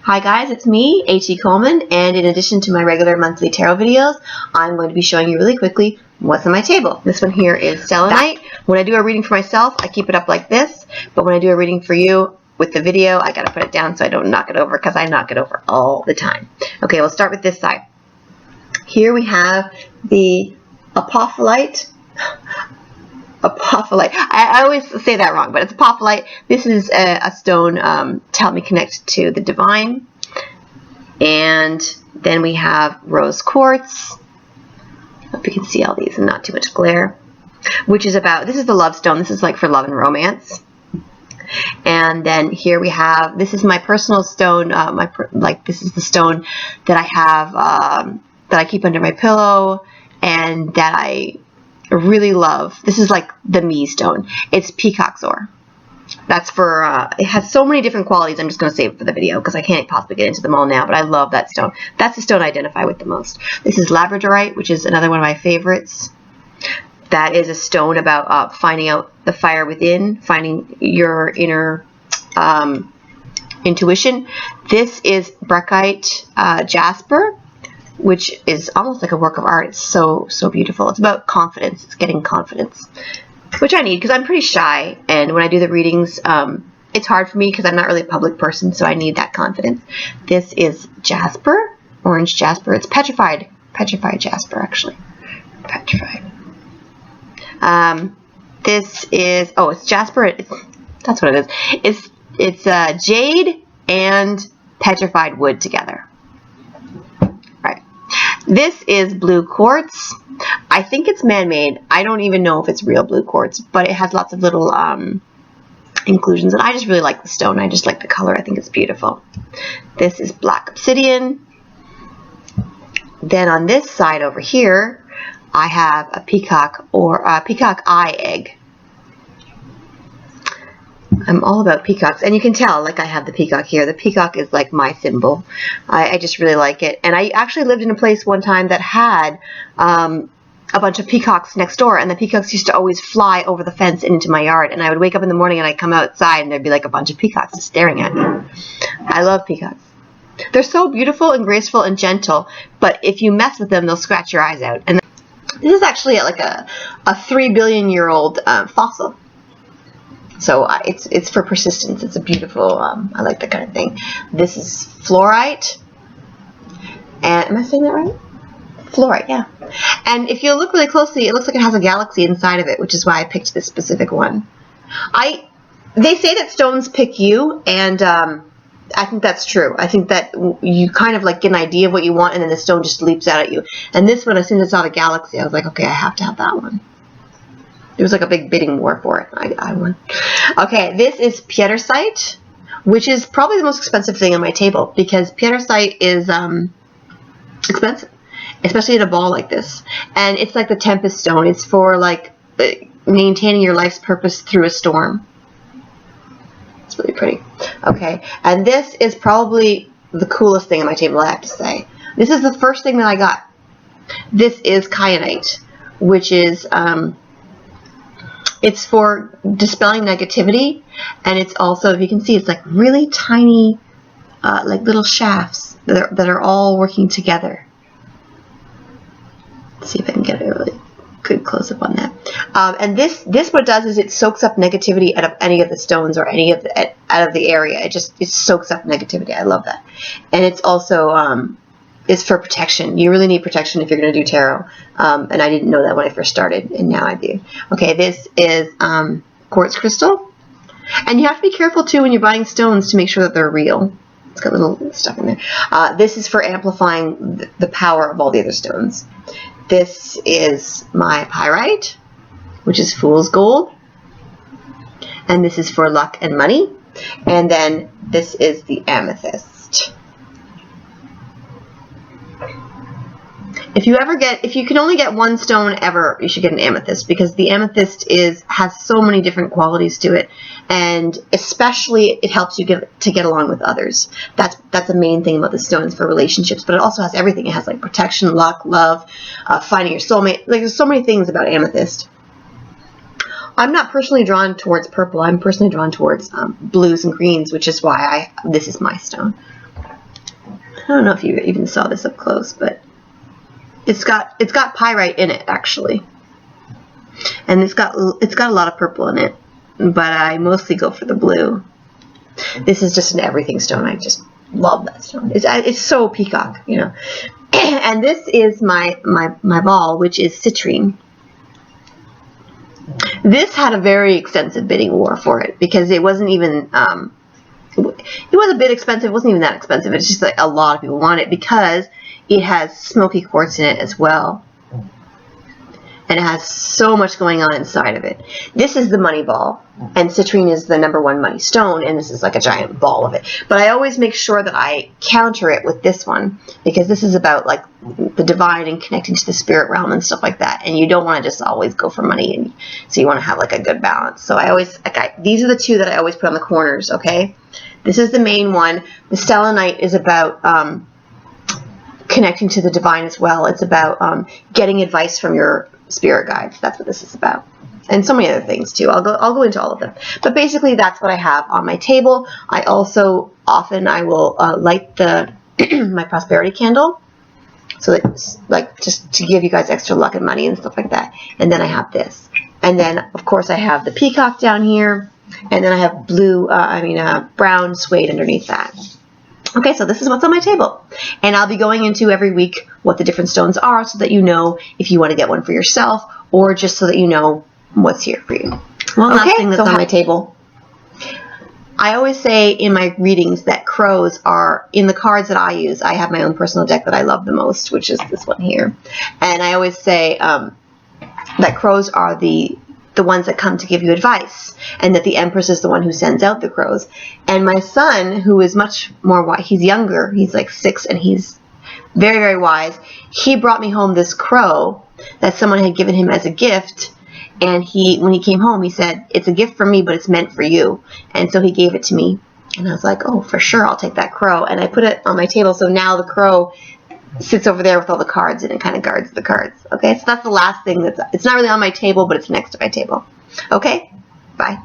Hi guys, it's me, A.T. Coleman, and in addition to my regular monthly tarot videos, I'm going to be showing you really quickly what's on my table. This one here is selenite. When I do a reading for myself, I keep it up like this, but when I do a reading for you with the video, I gotta put it down so I don't knock it over, because I knock it over all the time. Okay, we'll start with this side. Here we have the apophyllite. Apophyllite. I always say that wrong, but it's apophyllite. This is a stone to help me connect to the divine. And then we have rose quartz. Hope you can see all these and not too much glare. Which is about, this is the love stone. This is like for love and romance. And then here we have, this is my personal stone. This is the stone that I have, that I keep under my pillow, and that I really love. This is like the me stone. It's peacock's ore. That's for, it has so many different qualities. I'm just going to save it for the video because I can't possibly get into them all now, but I love that stone. That's the stone I identify with the most. This is labradorite, which is another one of my favorites. That is a stone about finding out the fire within, finding your inner intuition. This is Breckite jasper, which is almost like a work of art. It's so beautiful. It's about confidence. It's getting confidence, which I need because I'm pretty shy, and when I do the readings, it's hard for me because I'm not really a public person, so I need that confidence. This is jasper, orange jasper. It's petrified jasper, actually. Petrified. This is, oh, it's jasper. That's what it is. It's jade and petrified wood together. This is blue quartz. I think it's man-made. I don't even know if it's real blue quartz, but it has lots of little inclusions, and I just really like the stone. I just like the color. I think it's beautiful. This is black obsidian. Then on this side over here, I have a peacock or a peacock eye egg. I'm all about peacocks, and you can tell, like, I have the peacock here. The peacock is like my symbol. I just really like it. And I actually lived in a place one time that had a bunch of peacocks next door, and the peacocks used to always fly over the fence and into my yard, and I would wake up in the morning and I'd come outside and there'd be like a bunch of peacocks just staring at me. I love peacocks. They're so beautiful and graceful and gentle, but if you mess with them, they'll scratch your eyes out. And this is actually like a 3 billion year old fossil. So it's for persistence. It's a beautiful, I like that kind of thing. This is fluorite. And am I saying that right? Fluorite, yeah. And if you look really closely, it looks like it has a galaxy inside of it, which is why I picked this specific one. They say that stones pick you, and I think that's true. I think that you kind of like get an idea of what you want, and then the stone just leaps out at you. And this one, as soon as I saw the galaxy, I was like, okay, I have to have that one. There was like a big bidding war for it. I won. Okay, this is pietersite, which is probably the most expensive thing on my table, because pietersite is expensive, especially at a ball like this. And it's like the tempest stone. It's for like maintaining your life's purpose through a storm. It's really pretty. Okay, and this is probably the coolest thing on my table, I have to say. This is the first thing that I got. This is kyanite, which is it's for dispelling negativity, and it's also, if you can see, it's like really tiny, like little shafts that are all working together. Let's see if I can get a really good close-up on that. And this what it does is it soaks up negativity out of any of the stones or any of the out of the area. It soaks up negativity. I love that. And it's also is for protection. You really need protection if you're going to do tarot. And I didn't know that when I first started, and now I do. Okay, this is quartz crystal. And you have to be careful, too, when you're buying stones to make sure that they're real. It's got little stuff in there. This is for amplifying the power of all the other stones. This is my pyrite, which is fool's gold. And this is for luck and money. And then this is the amethyst. If you can only get one stone ever, you should get an amethyst, because the amethyst has so many different qualities to it, and especially it helps you to get along with others. That's the main thing about the stones for relationships, but it also has everything. It has like protection, luck, love, finding your soulmate. Like, there's so many things about amethyst. I'm not personally drawn towards purple. I'm personally drawn towards blues and greens, which is why this is my stone. I don't know if you even saw this up close, but it's got pyrite in it actually, and it's got a lot of purple in it, but I mostly go for the blue. This is just an everything stone. I just love that stone. It's so peacock, you know. And this is my ball, which is citrine. This had a very extensive bidding war for it because it wasn't even it was a bit expensive. It wasn't even that expensive. It's just like a lot of people want it because it has smoky quartz in it as well. And it has so much going on inside of it. This is the money ball, and citrine is the #1 money stone, and this is like a giant ball of it. But I always make sure that I counter it with this one, because this is about like the divine and connecting to the spirit realm and stuff like that. And you don't want to just always go for money, and so you want to have like a good balance. So I always, these are the two that I always put on the corners, okay? This is the main one. The selenite is about connecting to the divine as well. It's about getting advice from your spirit guides. That's what this is about, and so many other things too. I'll go into all of them, but basically that's what I have on my table. I also I will light my prosperity candle, so that's like just to give you guys extra luck and money and stuff like that. And then I have this, and then of course I have the peacock down here, and then I have brown suede underneath that. Okay, so this is what's on my table. And I'll be going into every week what the different stones are so that you know if you want to get one for yourself, or just so that you know what's here for you. One last thing that's on my table. I always say in my readings that crows are, in the cards that I use, I have my own personal deck that I love the most, which is this one here. And I always say that crows are the ones that come to give you advice, and that the Empress is the one who sends out the crows. And my son, who is much more wise, he's younger, he's like 6, and he's very, very wise, he brought me home this crow that someone had given him as a gift, and when he came home, he said, it's a gift for me, but it's meant for you. And so he gave it to me, and I was like, oh, for sure, I'll take that crow. And I put it on my table, so now the crow sits over there with all the cards, and it kind of guards the cards. Okay, so that's the last thing it's not really on my table, but it's next to my table. Okay, bye.